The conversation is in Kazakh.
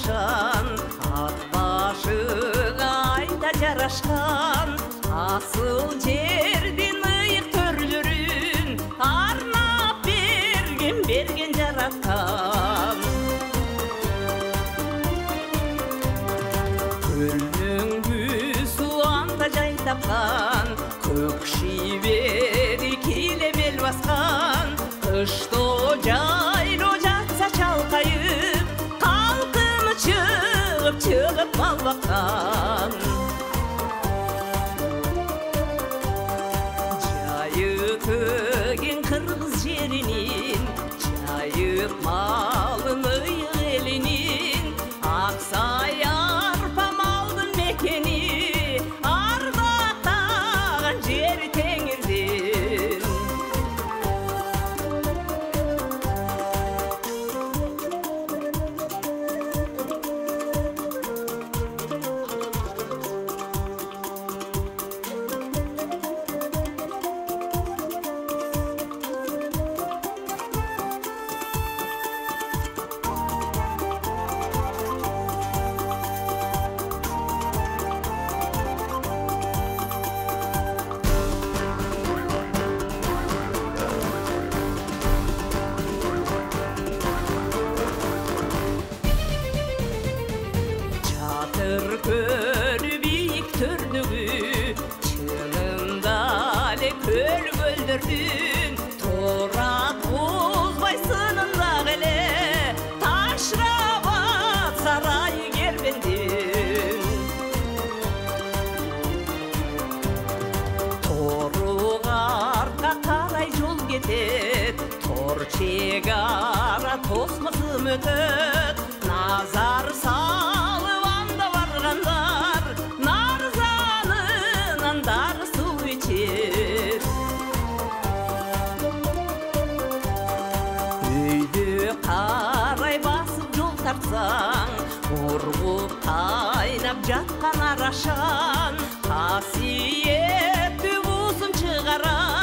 ашан, ат башыға айта жарашқан, асыл жерден ыйық төрлерін арнап берген жаратқан. Көлдің суанда жай тапқан, көк шибері келемел басқан, қышто жайло жатса чалқайып, қалқымы шығып мал баққан. Жайытыген қырғыз жерінен, жайып малын ыйық елінен, Ақсай арпа малдың мекені, арбақтаған жері теңірден. Көлі биік төрдігі, чынында әлі көл-көлдірдің, торақ ұзбай сынындағы әлі, Ташрабат сарайы кербендің. Торығарға қарай жол кетет, тор шегара тосмысым өтет, назар салып анда барғандар, нарзанынан дары су içer. Үйді қарай басып жол тартсаң, ұрғып тайнап жатқан арашан, қасиетті бұсын шығаран.